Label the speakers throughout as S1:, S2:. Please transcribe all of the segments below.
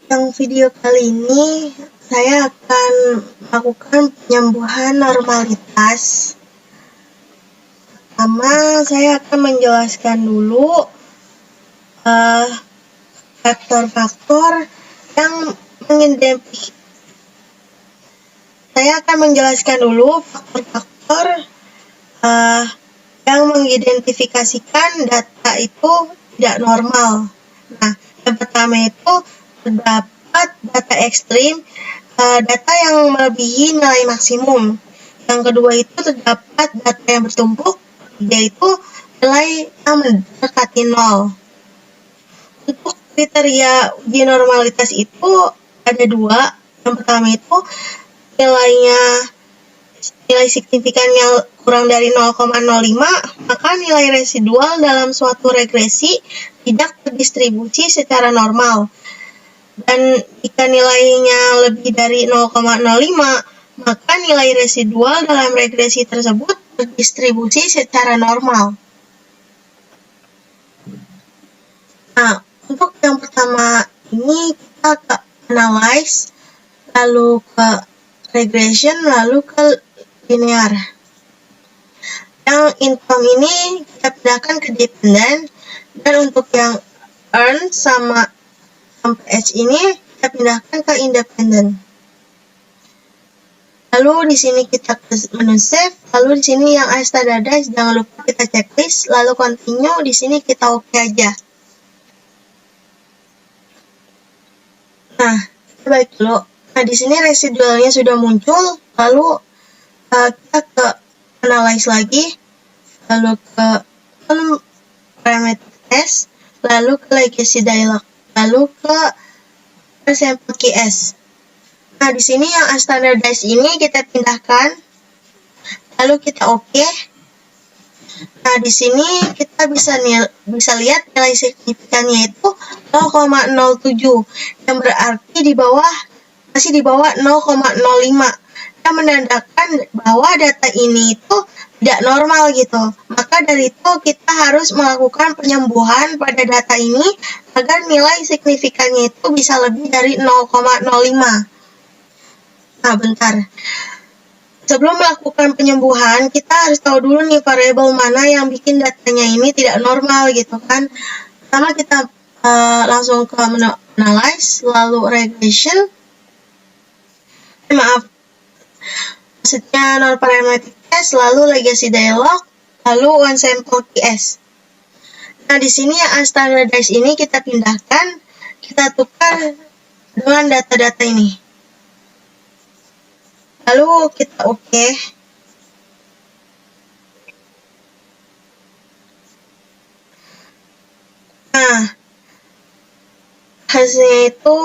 S1: yang video kali ini, saya akan melakukan penyembuhan normalitas. Pertama, saya akan menjelaskan dulu faktor-faktor yang mengidentifikasi. Saya akan menjelaskan dulu faktor-faktor yang mengidentifikasikan data itu tidak normal. Nah, yang pertama itu terdapat data ekstrim, data yang melebihi nilai maksimum. Yang kedua itu terdapat data yang bertumpuk, yaitu nilai yang mendekati 0. Untuk kriteria uji normalitas itu ada 2. Yang pertama itu nilai signifikannya kurang dari 0,05, maka nilai residual dalam suatu regresi tidak terdistribusi secara normal. Dan jika nilainya lebih dari 0,05, maka nilai residual dalam regresi tersebut terdistribusi secara normal. Nah, untuk yang pertama ini kita ke analyze, lalu ke regression, lalu ke linear. Yang income ini kita pindahkan ke dependent, dan untuk yang earn sama H ini kita pindahkan ke independent. Lalu di sini kita ke menu save, lalu di sini yang standardize jangan lupa kita checklist, lalu continue, di sini kita oke aja. Nah, kita balik dulu. Nah, di sini residualnya sudah muncul, lalu kita ke analyze lagi, lalu ke parameter test, lalu ke legacy dialog, lalu ke sample KS. Nah, di sini yang standardize ini kita pindahkan, lalu kita oke. Nah, di sini kita bisa lihat nilai signifikannya itu 0,07, yang berarti masih di bawah 0,05. Yang menandakan bahwa data ini itu tidak normal gitu. Maka dari itu kita harus melakukan penyembuhan pada data ini agar nilai signifikannya itu bisa lebih dari 0,05. Nah, bentar. Sebelum melakukan penyembuhan, kita harus tahu dulu nih variabel mana yang bikin datanya ini tidak normal gitu kan. Pertama kita langsung ke menu analyze, lalu regression. Maksudnya non-parametric test, lalu legacy dialog, lalu one sample KS. Nah, di sini yang unstandardized ini kita pindahkan, kita tukar dengan data-data ini. Lalu kita oke. Nah, hasilnya itu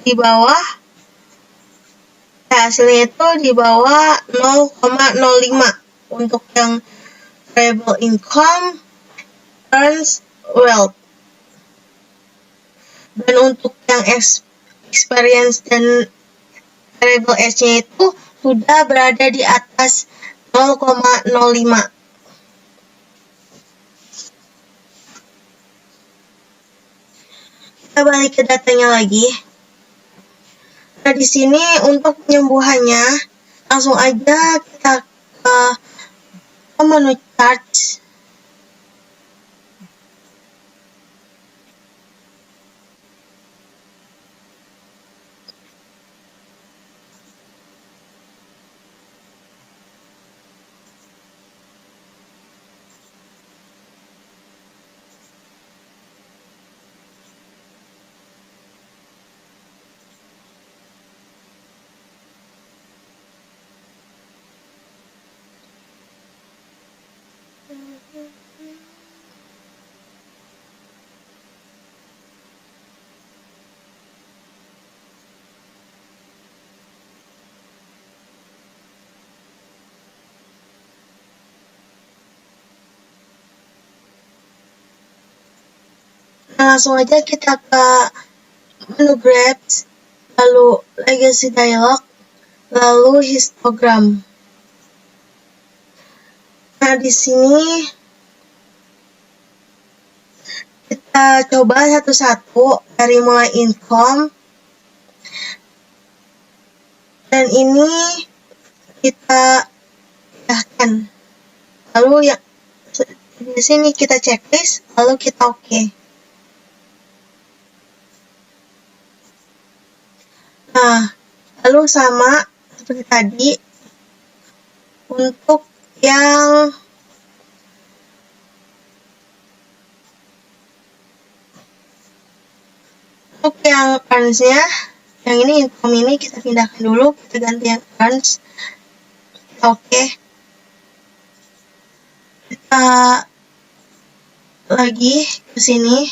S1: di bawah, hasilnya itu di bawah 0,05 untuk yang variable income, earns, wealth. Dan untuk yang experience dan variable S-nya itu sudah berada di atas 0,05. Kita balik ke datanya lagi. Nah, di sini untuk penyembuhannya langsung aja kita ke menu chart. Nah, langsung aja kita ke menu grabs, lalu legacy dialog, lalu histogram. Nah, di sini kita coba satu-satu dari mulai income, dan ini kita pindahkan. Lalu yang di sini kita checklist, lalu kita oke. Nah, lalu sama seperti tadi untuk yang earns-nya, yang ini income ini kita pindahkan dulu, kita ganti yang earns. Oke. Kita lagi ke sini,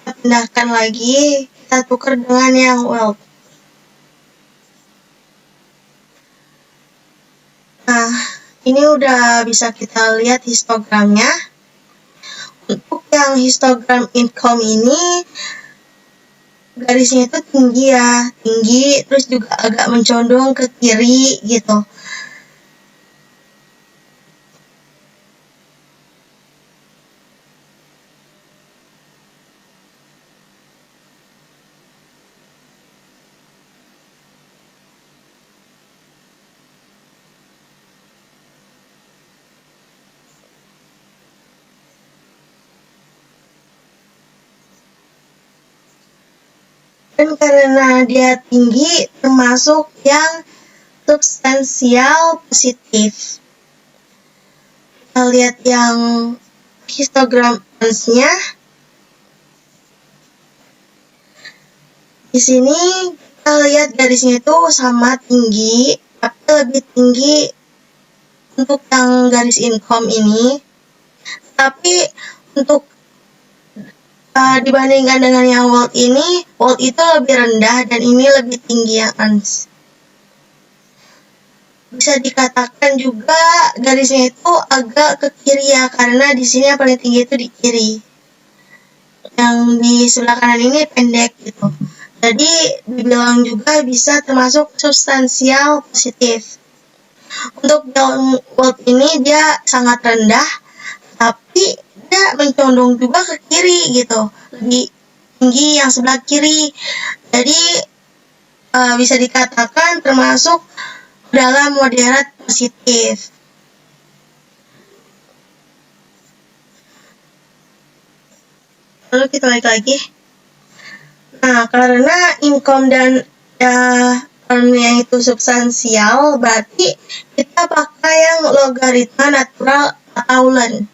S1: kita pindahkan lagi, kita tukar dengan yang wealth. Nah, ini udah bisa kita lihat histogramnya. Untuk yang histogram income ini, garisnya itu tinggi ya, tinggi, terus juga agak mencondong ke kiri gitu. Dan karena dia tinggi, termasuk yang substansial positif. Kita lihat yang histogram earns-nya. Di sini kita lihat garisnya itu sama tinggi, tapi lebih tinggi untuk yang garis income ini. Tapi untuk dibandingkan dengan yang wealth ini, wealth itu lebih rendah dan ini lebih tinggi yang earns. Bisa dikatakan juga garisnya itu agak ke kiri ya, karena di sini yang paling tinggi itu di kiri. Yang di sebelah kanan ini pendek gitu. Jadi dibilang juga bisa termasuk substansial positif. Untuk yang wealth ini dia sangat rendah, tapi dia mencondong juga ke kiri gitu, lebih tinggi yang sebelah kiri. Jadi bisa dikatakan termasuk dalam moderat positif. Lalu kita balik lagi. Nah, karena income dan earn-nya itu substansial, berarti kita pakai yang logaritma natural atau ln.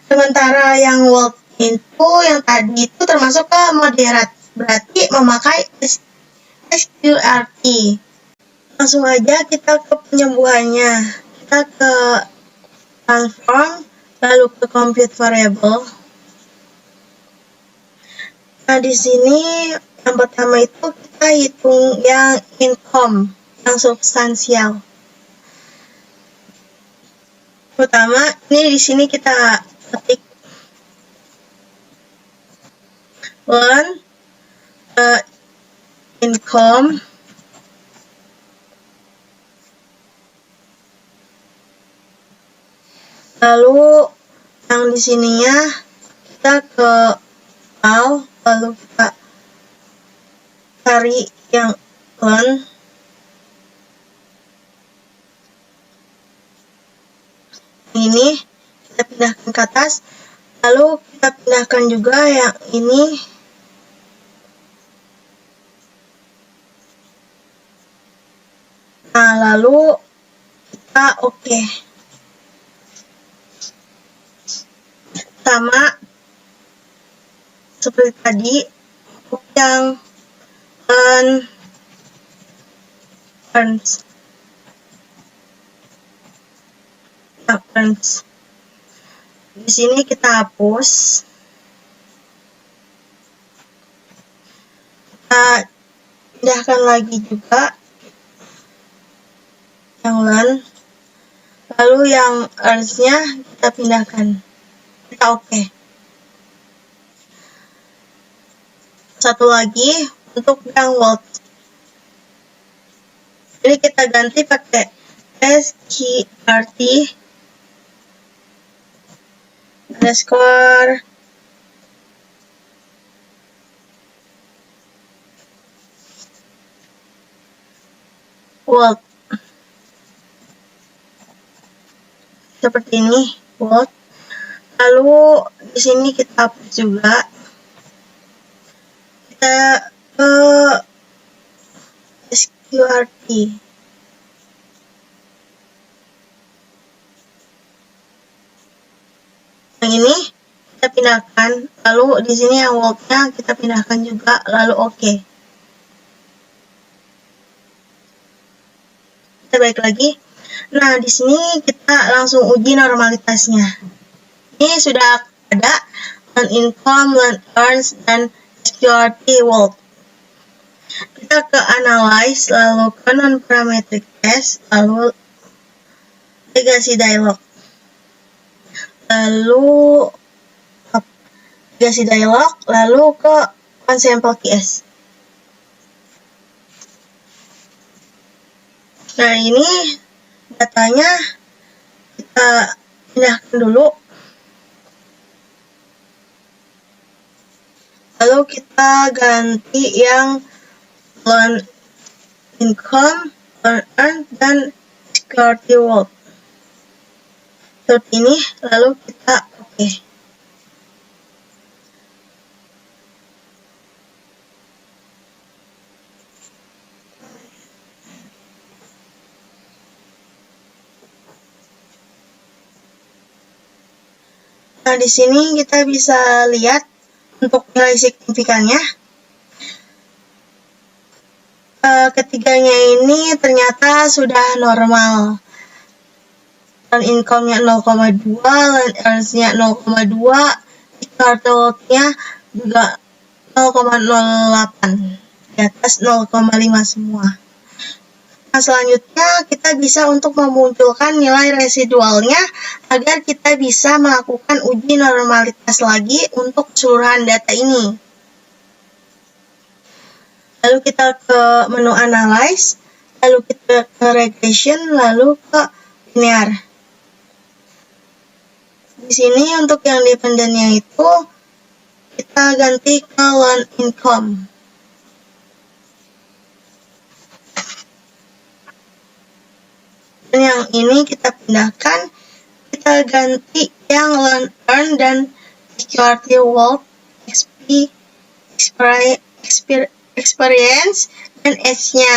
S1: Sementara yang wealth itu yang tadi itu termasuk ke moderat, berarti memakai SQRT. Langsung aja kita ke penyembuhannya. Kita ke transform, lalu ke compute variable. Nah, di sini yang pertama itu kita hitung yang income, yang substansial. Pertama, ini di sini kita ketik learn income lalu yang di sininya kita ke all, lalu kita cari yang learn. Ini kita pindahkan ke atas, lalu kita pindahkan juga yang ini. Nah, lalu kita oke. Sama seperti tadi untuk yang earns. Di sini kita hapus. Kita pindahkan lagi juga yang learn. Lalu yang earns-nya kita pindahkan. Kita oke. Satu lagi untuk yang wealth. Ini kita ganti pakai sqrt underscore world. Seperti ini, world. Lalu di sini kita hapus juga. Kita ke sqrt. Yang ini kita pindahkan, lalu di sini yang world-nya kita pindahkan juga, lalu oke. Kita balik lagi. Nah, di sini kita langsung uji normalitasnya. Ini sudah ada learn income, learn earns, dan sqrt world. Kita ke analyze, lalu ke non-parametric test, lalu legacy dialog. Lalu legacy dialog, lalu ke one sample QS. Nah, ini datanya kita pindahkan dulu. Lalu kita ganti yang learn income, learn earn, dan sqrt world. Seperti ini, lalu kita oke. Nah, di sini kita bisa lihat untuk nilai signifikannya. Ketiganya ini ternyata sudah normal. Learn income-nya 0,2, learn earns-nya 0,2, sqrt world-nya juga 0,08, di atas 0,5 semua. Nah, selanjutnya kita bisa untuk memunculkan nilai residualnya agar kita bisa melakukan uji normalitas lagi untuk keseluruhan data ini. Lalu kita ke menu analyze, lalu kita ke regression, lalu ke linear. Di sini untuk yang dependennya itu kita ganti ke learn income. Dan yang ini kita pindahkan, kita ganti yang learn earn dan sqrt world, XP, experience, dan age-nya.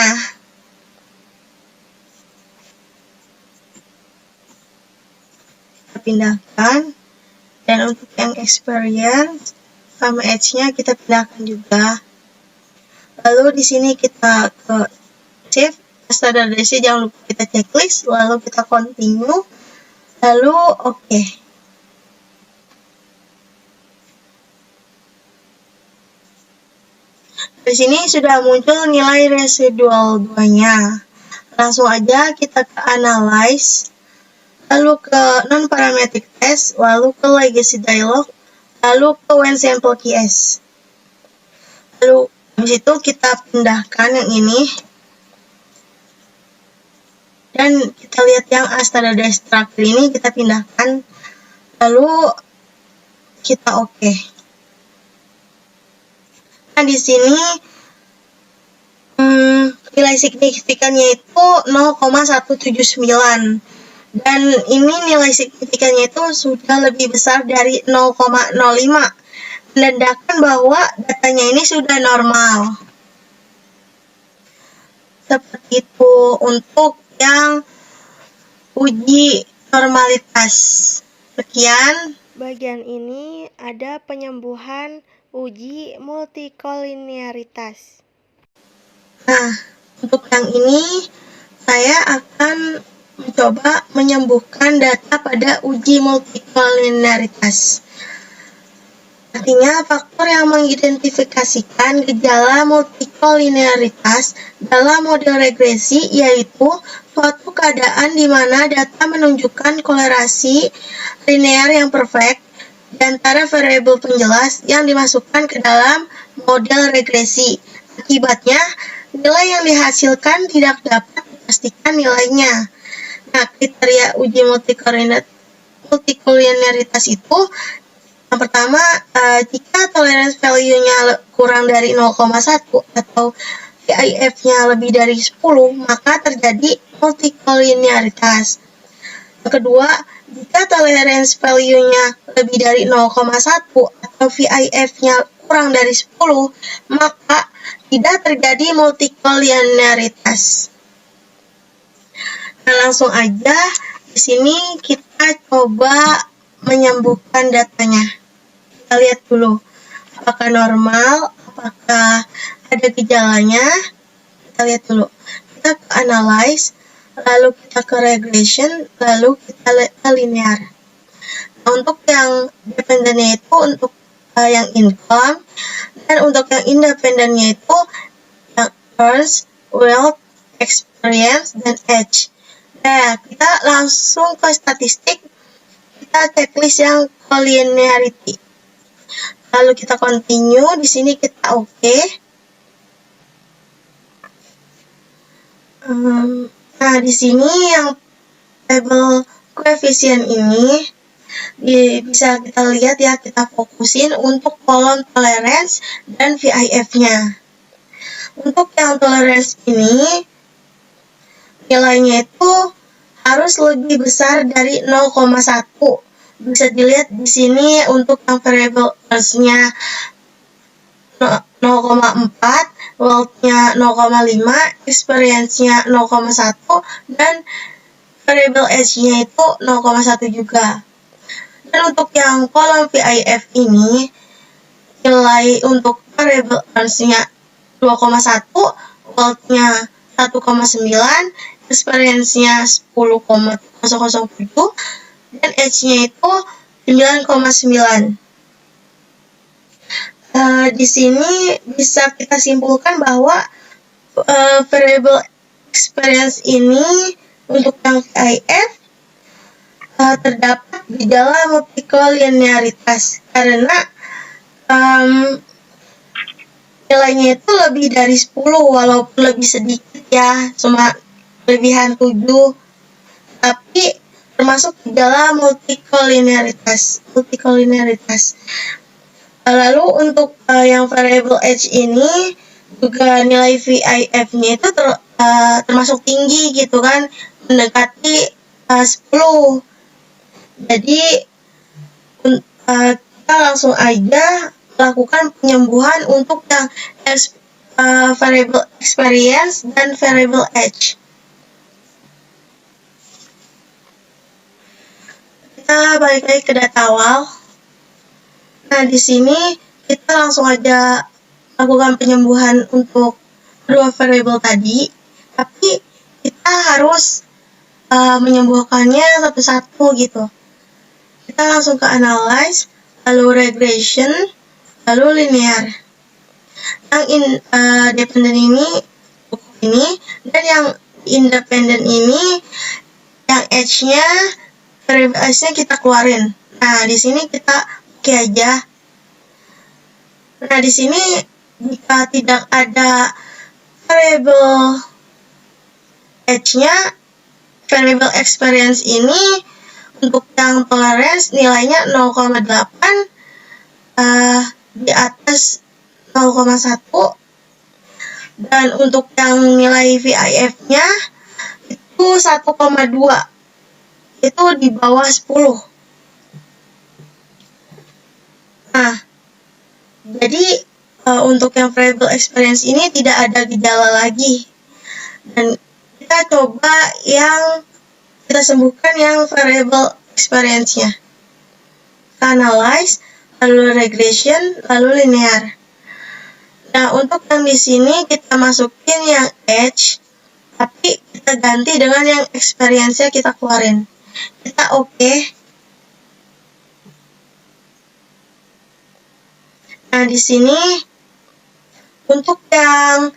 S1: Kita pindahkan, dan untuk yang experience sama age-nya kita pindahkan juga. Lalu di sini kita ke save standardisasi, jangan lupa kita checklist, lalu kita continue, lalu oke. Di sini sudah muncul nilai residual 2-nya. Langsung aja kita ke analyze, lalu ke non-parametric test, lalu ke legacy dialog, lalu ke one sample QS. Lalu habis itu kita pindahkan yang ini. Dan kita lihat yang standardized structure ini kita pindahkan, lalu kita oke. Nah, di sini nilai signifikannya itu 0,179, dan ini nilai signifikannya itu sudah lebih besar dari 0,05, menandakan bahwa datanya ini sudah normal. Seperti itu untuk yang uji normalitas. Sekian.
S2: Bagian ini ada penyembuhan uji multikolinearitas.
S1: Nah, untuk yang ini saya akan mencoba menyembuhkan data pada uji multikolinearitas. Artinya, faktor yang mengidentifikasikan gejala multikolinearitas dalam model regresi yaitu suatu keadaan di mana data menunjukkan kolerasi linear yang perfect di antara variabel penjelas yang dimasukkan ke dalam model regresi. Akibatnya, nilai yang dihasilkan tidak dapat pastikan nilainya. Nah, kriteria uji multikoliniaritas itu yang pertama, jika tolerance value-nya kurang dari 0,1 atau VIF-nya lebih dari 10, maka terjadi multikoliniaritas. Yang kedua, jika tolerance value-nya lebih dari 0,1 atau VIF-nya kurang dari 10, maka tidak terjadi multikoliniaritas. Nah, langsung aja di sini kita coba menyembuhkan datanya. Kita lihat dulu apakah normal, apakah ada gejalanya. Kita lihat dulu. Kita ke analyze, lalu kita ke regression, lalu kita ke linear. Nah, untuk yang dependennya itu untuk yang income, dan untuk yang independennya itu yang earns, wealth, experience, dan age. Nah, kita langsung ke statistik, kita checklist yang collinearity. Lalu kita continue, di sini kita oke. Nah, di sini yang table koefisien ini bisa kita lihat ya, kita fokusin untuk kolom tolerance dan VIF-nya. Untuk yang tolerance ini, nilainya itu harus lebih besar dari 0,1. Bisa dilihat di sini untuk yang variable earth-nya 0,4, wealth-nya 0,5, experience-nya 0,1, dan variable age-nya itu 0,1 juga. Dan untuk yang kolom VIF ini, nilai untuk variable earth-nya 2,1, wealth-nya 1,9, experience-nya 10,007, dan age-nya itu 9,9. Di sini bisa kita simpulkan bahwa variable experience ini untuk yang VIF terdapat gejala multikoliniaritas karena nilainya itu lebih dari 10 walaupun lebih sedikit ya, cuma kelebihan 7, tapi termasuk gejala multikoliniaritas. Lalu untuk yang variable age ini juga nilai VIF-nya itu termasuk tinggi gitu kan, mendekati 10. Jadi kita langsung aja lakukan penyembuhan untuk yang variable experience dan variable age. Kita balik lagi ke data awal. Nah, di sini kita langsung aja lakukan penyembuhan untuk kedua variable tadi, tapi kita harus menyembuhkannya satu-satu gitu. Kita langsung ke analyze, lalu regression, lalu linear. Yang dependent ini, dan yang independent ini, yang edge-nya, variable edge-nya kita keluarin. Nah, di sini kita oke aja. Nah, di sini jika tidak ada variable edge-nya, variable experience ini untuk yang tolerance nilainya 0,8 di atas 0,1, dan untuk yang nilai VIF-nya itu 1,2, itu di bawah 10. Nah, jadi untuk yang variable experience ini tidak ada gejala lagi, dan kita coba yang kita sembuhkan yang variable experience-nya. Analyze, lalu regression, lalu linear. Nah, untuk yang di sini kita masukin yang edge, tapi kita ganti dengan yang experience-nya kita keluarin. Kita oke. Nah, di sini untuk yang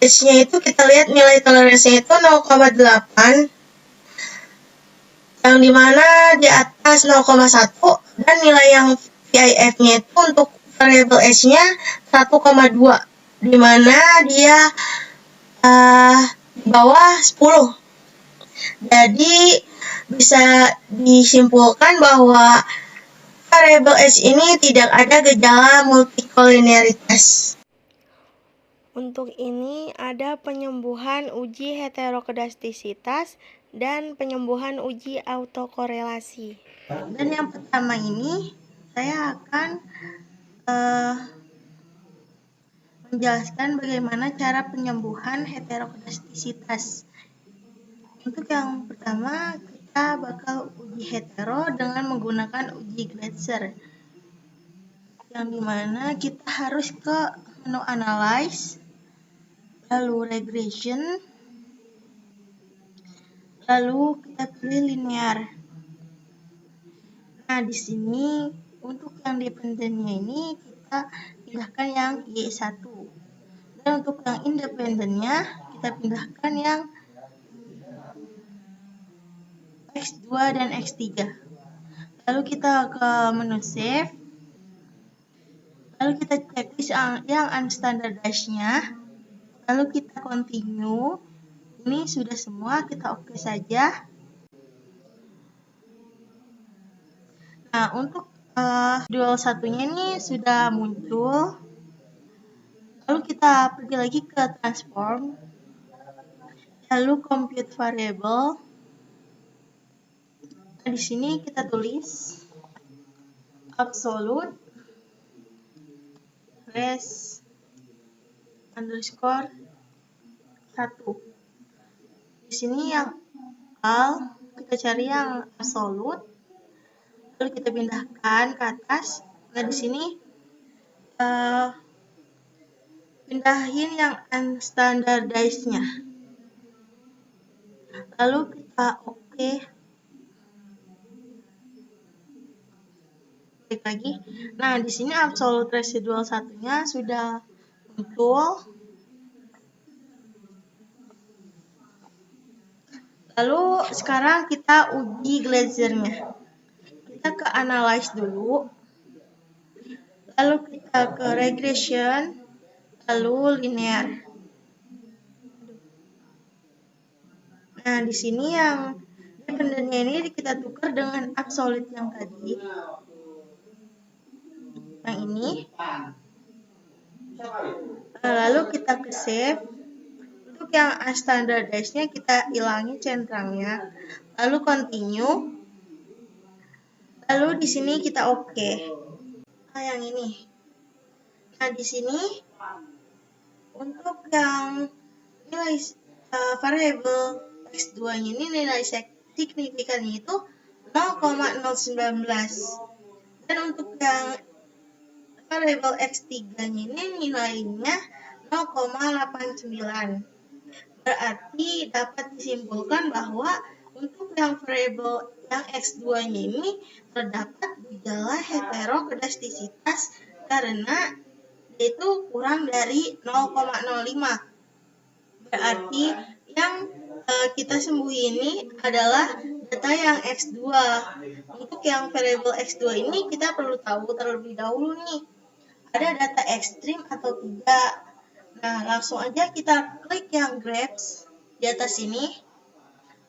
S1: edge-nya itu kita lihat nilai toleransinya itu 0,8, yang dimana di atas 0,1, dan nilai yang VIF-nya itu untuk variable edge-nya 1,2, dimana dia di bawah 10. Jadi bisa disimpulkan bahwa variabel H ini tidak ada gejala multikoliniaritas.
S2: Untuk ini ada penyembuhan uji heterokedastisitas dan penyembuhan uji autokorelasi.
S1: Dan yang pertama ini saya akan menjelaskan bagaimana cara penyembuhan heterokedastisitas. Untuk yang pertama, kita bakal uji hetero dengan menggunakan uji Glatzer, yang dimana kita harus ke menu analyze, lalu regression, lalu kita pilih linear. Nah, di sini untuk yang dependennya ini kita pindahkan yang Y1. Dan untuk yang independennya kita pindahkan yang X2 dan X3. Lalu kita ke menu save. Lalu kita checklist yang unstandardized-nya. Lalu kita continue. Ini sudah semua, kita oke saja. Nah, untuk dual satunya ini sudah muncul. Lalu kita pergi lagi ke transform. Lalu compute variable. Nah, di sini kita tulis absolute res underscore 1. Di sini yang al kita cari yang absolute, lalu kita pindahkan ke atas. Nah, di sini pindahin yang unstandardized-nya. Lalu kita oke. Klik lagi. Nah, di sini absolute residual satunya sudah muncul. Lalu sekarang kita uji Glatzer-nya. Kita ke analyze dulu. Lalu kita ke regression, lalu linear. Nah, di sini yang dependennya ini kita tukar dengan absolute yang tadi. Yang ini. Lalu kita ke save. Untuk yang unstandardized-nya kita hilangin centrangnya. Lalu continue. Lalu di sini kita oke. Nah, yang ini. Nah, di sini untuk yang nilai variabel X2-nya ini nilai signifikannya itu 0,019. Dan untuk yang variabel X3-nya ini nilainya 0,89. Berarti dapat disimpulkan bahwa untuk yang variabel yang X2-nya ini terdapat gejala heterokedastisitas karena itu kurang dari 0,05. Berarti yang kita sembuh ini adalah data yang X2. Untuk yang variabel X2 ini kita perlu tahu terlebih dahulu nih, ada data ekstrim atau tidak. Nah, langsung aja kita klik yang graph di atas ini.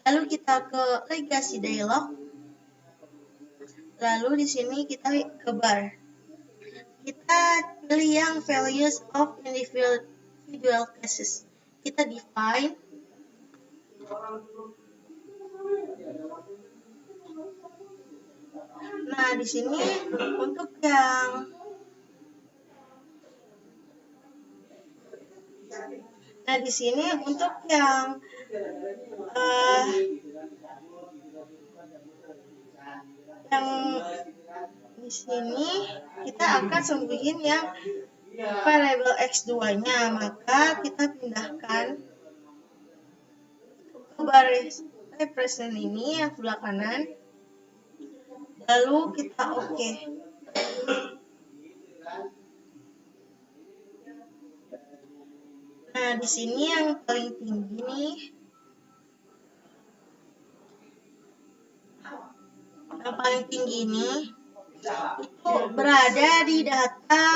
S1: Lalu kita ke legacy dialog. Lalu di sini kita ke bar. Kita pilih yang values of individual cases. Kita define. Nah, di sini untuk yang di sini kita akan sembuhin yang variabel X2-nya, maka kita pindahkan ke baris represent ini yang sebelah kanan. Lalu kita oke. Nah, di sini yang paling tinggi nih. Yang paling tinggi ini itu berada di data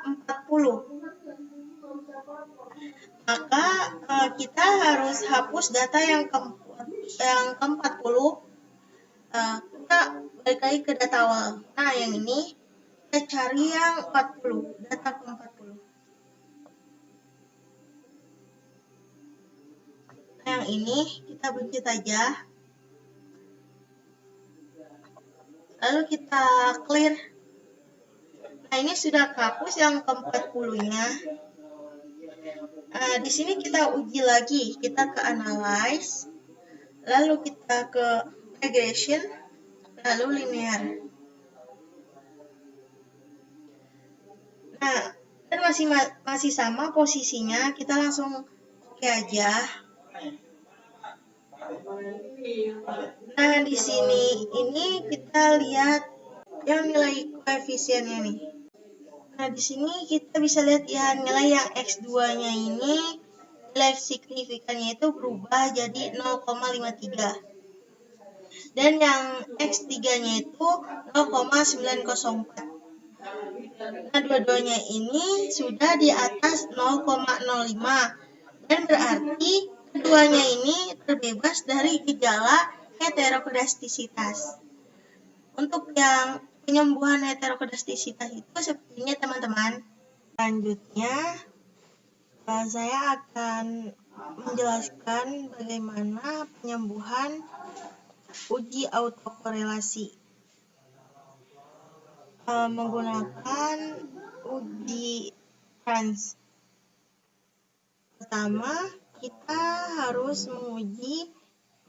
S1: 40. Maka kita harus hapus data yang ke-40. Kita balik lagi ke data awal. Nah, yang ini kita cari yang 40, data ke-40. Nah, yang ini kita pencet aja. Lalu kita clear. Nah, ini sudah kehapus yang ke-40-nya. Di sini kita uji lagi, kita ke analyze, lalu kita ke regression, lalu linear. Nah, dan masih sama posisinya, kita langsung oke aja. Nah, di sini ini kita lihat yang nilai koefisiennya nih. Nah, di sini kita bisa lihat ya nilai yang X2-nya ini nilai signifikannya itu berubah jadi 0,53. Dan yang X3-nya itu 0,904. Nah, dua-duanya ini sudah di atas 0,05. Dan berarti keduanya ini terbebas dari gejala heterokodastisitas. Untuk yang penyembuhan heterokodastisitas itu sepertinya teman-teman. Selanjutnya, saya akan menjelaskan bagaimana penyembuhan uji autokorelasi menggunakan uji trans. Pertama, kita harus menguji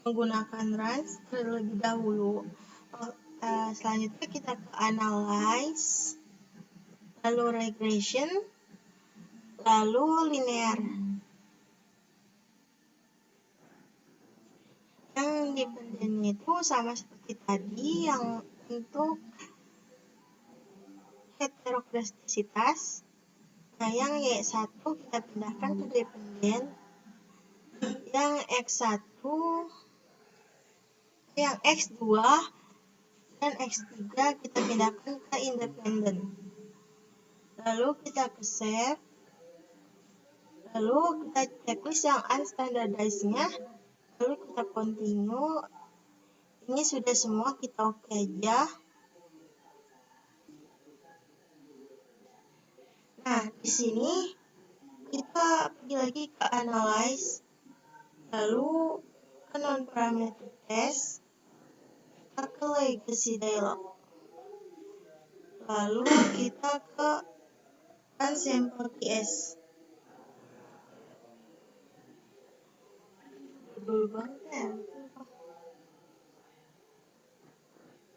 S1: menggunakan trans terlebih dahulu. Selanjutnya kita ke analyze, lalu regression, lalu linear. Yang dependennya itu sama seperti tadi, yang untuk heterokodastisitas. Nah, yang Y1 kita pindahkan ke dependen, yang X1, yang X2, dan X3 kita pindahkan ke independen. Lalu kita ke save, lalu kita checklist yang unstandardized-nya, lalu kita continue. Ini sudah semua, kita oke aja. Nah, di sini kita pergi lagi ke analyze, lalu ke non-parametric test, kita ke legacy dialog, lalu kita ke unsample TS.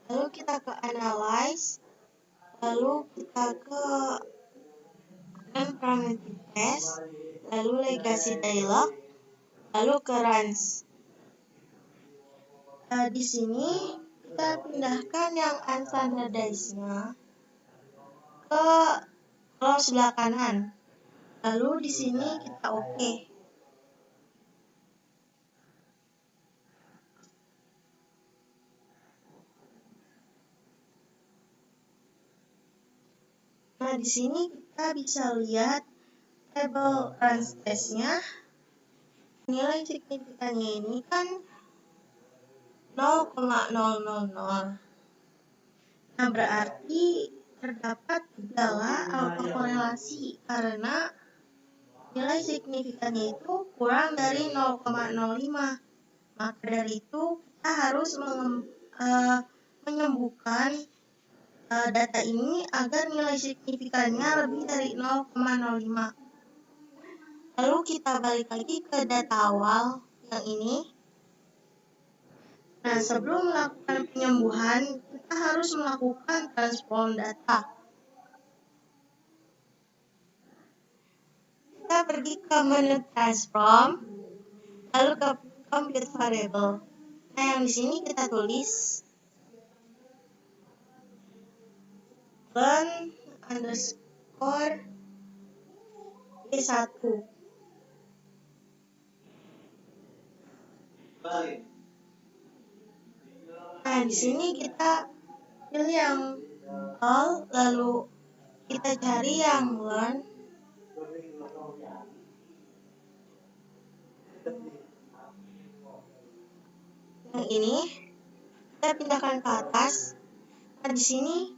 S1: Lalu kita ke analyze, lalu kita ke non-parametric test, lalu legacy dialog, lalu ke runs. Di sini kita pindahkan yang unstandardized-nya ke kolom sebelah kanan. Lalu di sini kita oke. Nah, di sini kita bisa lihat tabel runs test-nya. Nilai signifikannya ini kan 0,000. Nah, berarti terdapat gejala autokorelasi karena nilai signifikannya itu kurang dari 0,05. Maka dari itu kita harus menyembuhkan data ini agar nilai signifikannya lebih dari 0,05. Lalu kita balik lagi ke data awal yang ini. Nah, sebelum melakukan penyembuhan, kita harus melakukan transform data. Kita pergi ke menu transform, lalu ke compute variable. Nah, yang di sini kita tulis learn underscore Y1. Nah, di sini kita pilih yang all, lalu kita cari yang learn. Yang ini kita pindahkan ke atas. Nah, di sini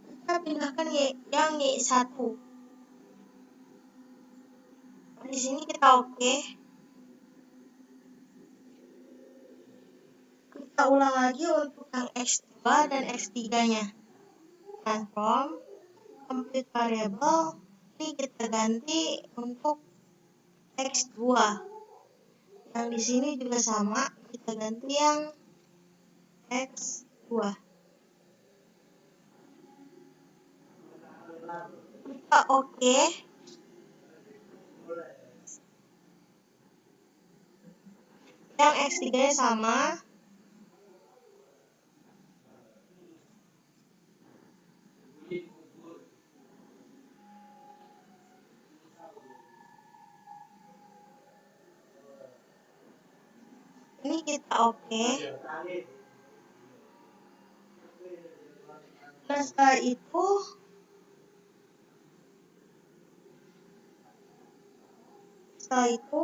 S1: kita pindahkan yang Y1. Di sini kita oke. Kita ulang lagi untuk yang X2 dan X3-nya. Transform, complete variable, ini kita ganti untuk X2. Yang di sini juga sama, kita ganti yang X2. Kita oke. Yang X3-nya sama. Ini kita oke. Nah, setelah itu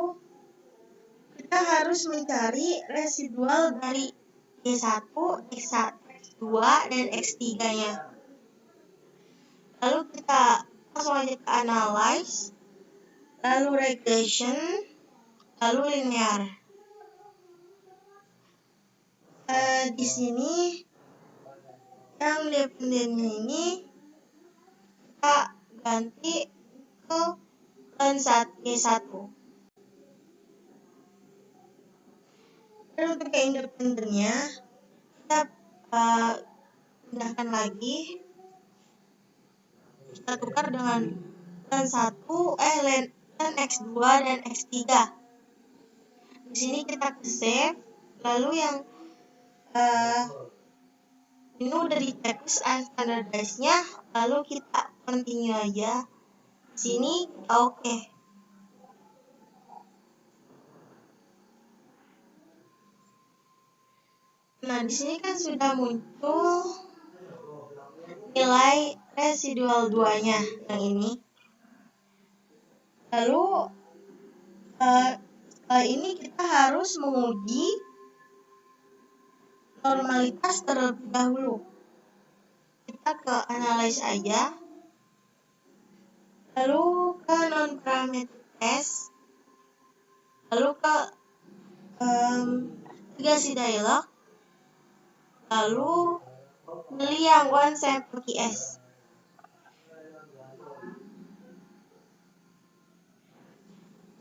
S1: kita harus mencari residual dari Y1, X2, dan X3-nya. Lalu kita langsung aja ke analyze, lalu regression, lalu linear. Di sini yang dependennya ini kita ganti ke Y1. Dan untuk yang independennya kita pindahkan lagi, kita tukar dengan dan X2 dan X3. Di sini kita ke save, lalu yang ini udah di checklist standardize-nya, lalu kita continue aja. Di sini kita oke. Nah, di sini kan sudah muncul nilai residual 2-nya yang ini. Lalu setelah ini kita harus menguji normalitas terlebih dahulu. Kita ke analyze aja, lalu ke non-parametric test, lalu ke navigasi dialog, lalu pilih yang one sample QS.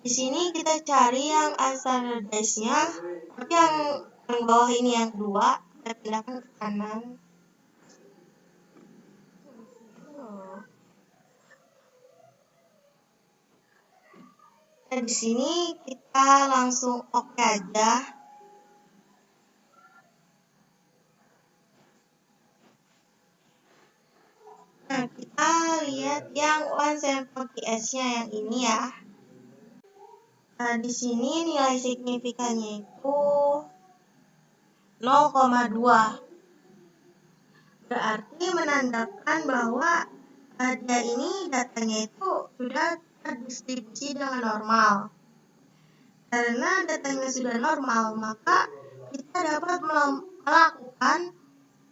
S1: Di sini kita cari yang unstandardized-nya, tapi yang bawah ini yang kedua, kita pindahkan ke kanan. Dan di sini kita langsung oke aja. Nah, kita lihat yang one sample QS-nya yang ini ya. Nah, di sini nilai signifikannya itu 0,2. Berarti menandakan bahwa dia ini datanya itu sudah terdistribusi dengan normal. Karena datanya sudah normal, maka kita dapat melakukan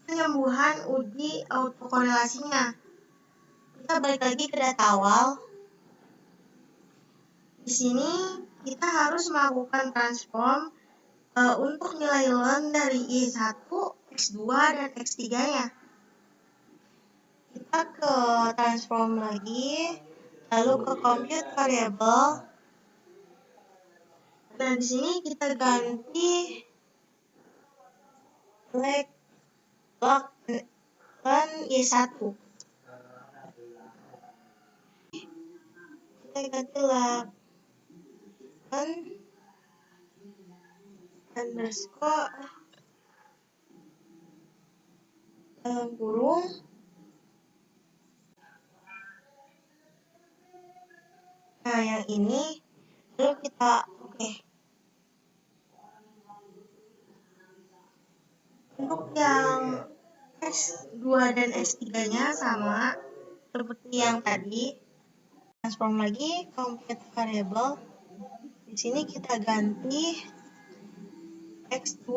S1: penyembuhan uji autokorelasinya. Kita balik lagi ke data awal. Di sini kita harus melakukan transform untuk nilai ln dari Y1, X2, dan X3-nya. Kita ke transform lagi, lalu ke compute variable. Nah, di sini kita ganti ln Y1. Kita ganti ln underscore dalam kurung nah yang ini, lalu kita oke. Untuk yang X2 dan X3-nya sama seperti yang tadi, transform lagi compute variable. Di sini kita ganti X2.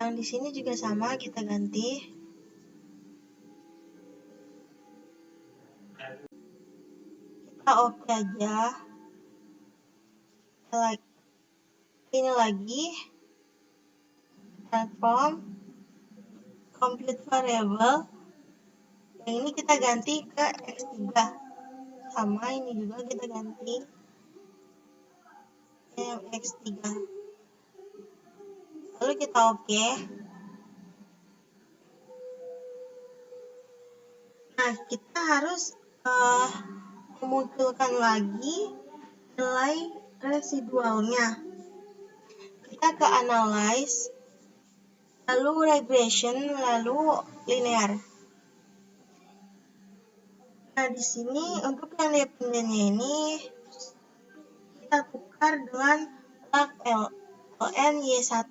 S1: Yang di sini juga sama, kita ganti. Kita oke aja. Ini lagi transform compute variable. Yang ini kita ganti ke X3. Sama ini juga kita ganti ke yang X3. Lalu kita oke. Nah, kita harus memunculkan lagi nilai residualnya. Kita ke analyze, lalu regression, lalu linear. Nah, di sini untuk yang dependennya ini kita tukar dengan ln Y1.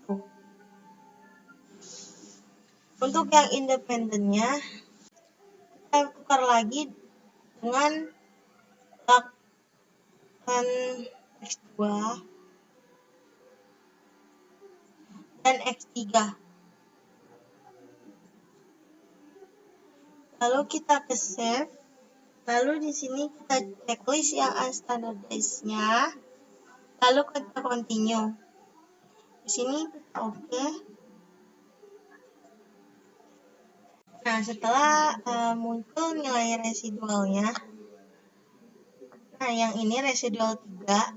S1: Untuk yang independennya kita tukar lagi dengan ln X2 dan X3. Lalu kita ke save. Lalu di sini kita checklist yang unstandardized-nya. Lalu kita continue. Di sini kita oke. Nah, setelah muncul nilai residualnya. Nah, yang ini residual 3.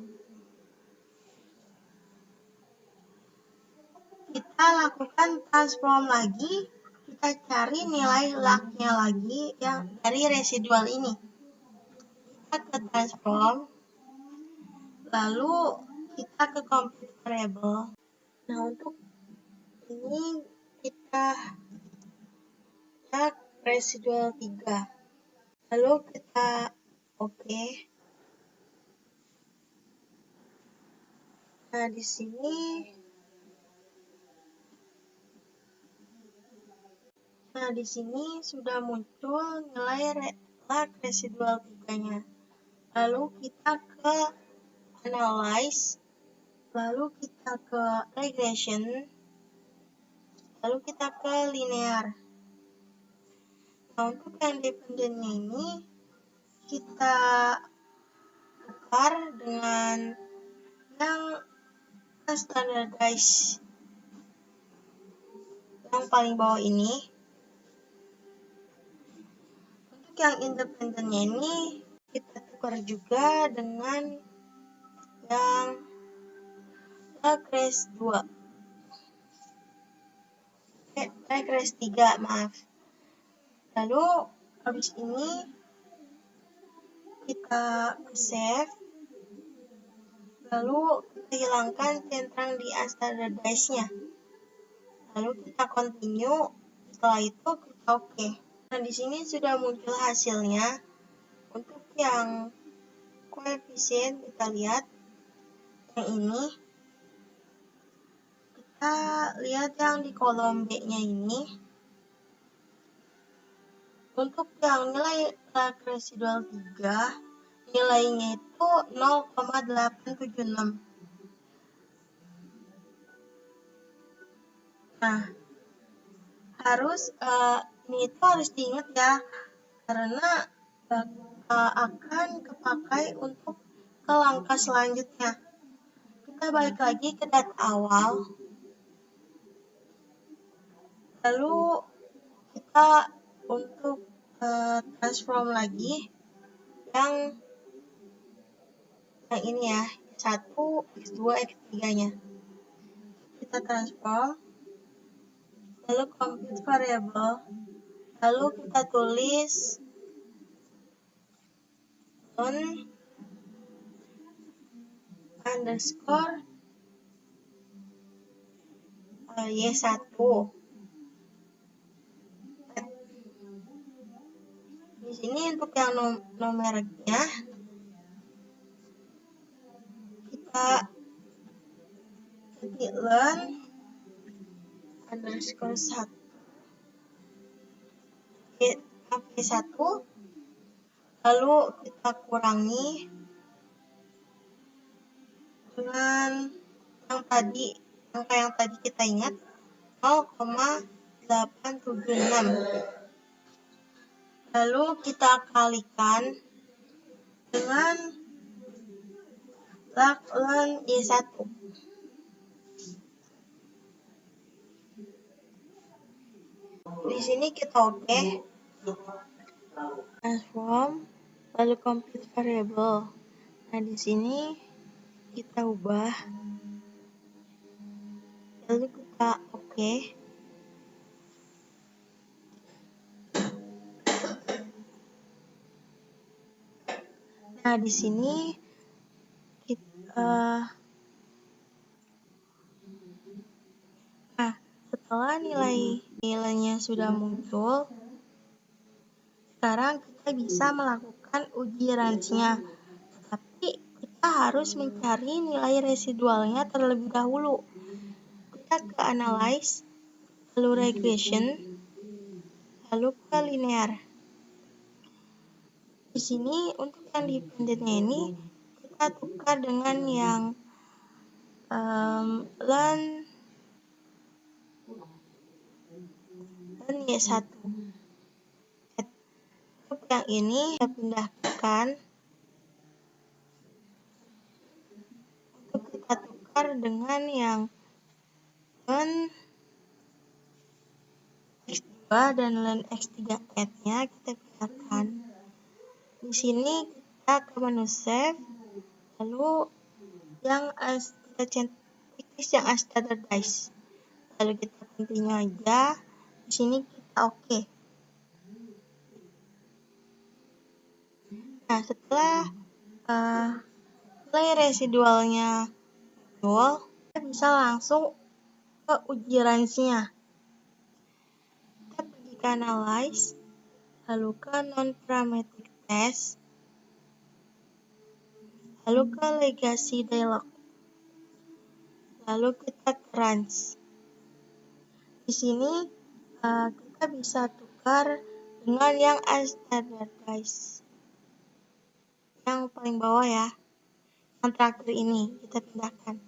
S1: Kita lakukan transform lagi. Kita cari nilai log-nya lagi yang dari residual ini. Kita ke transform. Lalu kita ke compute variable. Nah, untuk ini kita residual 3. Lalu kita oke. Nah, di sini sudah muncul nilai log residual 3-nya. Lalu kita ke analyze, lalu kita ke regression, lalu kita ke linear. Nah, untuk yang dependennya ini kita tukar dengan yang standardized yang paling bawah ini. Untuk yang independennya ini kita tukar juga dengan yang regress 2. Regress 3, maaf. Lalu habis ini kita save. Lalu kita hilangkan centang di unstandardized-nya. Lalu kita continue. Setelah itu kita oke. Nah, di sini sudah muncul hasilnya. Untuk yang koefisien kita lihat yang ini. Kita lihat yang di kolom B-nya ini. Untuk yang nilai log residual 3, nilainya itu 0,876. Nah, ini itu harus diingat ya, karena akan kepakai untuk ke langkah selanjutnya. Kita balik lagi ke data awal. Lalu kita untuk transform lagi yang ini ya, 1, X2, X3-nya. Kita transform, lalu compute variable, lalu kita tulis underscore Y1. Di sini untuk yang numeriknya kita ketik learn underscore 1 Y1, lalu kita kurangi dengan angka yang tadi kita ingat 0,876. Lalu kita kalikan dengan ln Y1. Di sini kita oke. Transform, lalu complete variable. Nah, di sini kita ubah. Lalu kita oke. Nah, di sini setelah nilainya sudah muncul, sekarang kita bisa melakukan uji range-nya. Tapi kita harus mencari nilai residualnya terlebih dahulu. Kita ke analyze, lalu regression, lalu ke linear. Di sini untuk yang dependentnya ini kita tukar dengan yang ln Y1. Untuk yang ini kita pindahkan untuk kita tukar dengan yang ln X2 dan ln X3 add-nya kita pindahkan. Di sini kita ke menu save, lalu yang kita centik yang standardize. Lalu kita continue aja. Di sini kita oke. Nah, setelah nilai residualnya muncul, kita bisa langsung ke uji range-nya. Kita pergi ke analyze, lalu ke non-parametric test, lalu ke legacy dialog, lalu kita ke range. Di sini kita bisa tukar dengan yang unstandardized, yang paling bawah ya, yang terakhir ini kita pindahkan.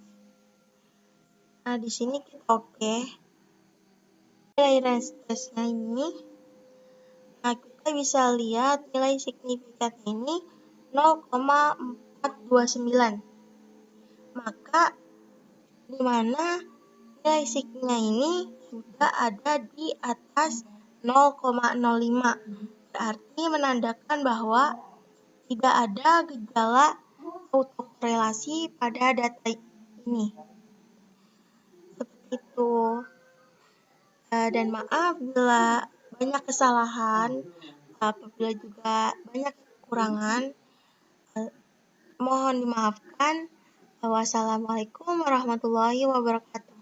S1: Nah, di sini kita oke. Nilai range testnya ini, nah kita bisa lihat nilai signifikan ini 0,429. Maka di mana nilai signya ini sudah ada di atas 0,05. Berarti menandakan bahwa tidak ada gejala autokorelasi pada data ini. Seperti itu. Dan maaf bila banyak kesalahan, apabila juga banyak kekurangan, mohon dimaafkan. Wassalamualaikum warahmatullahi wabarakatuh.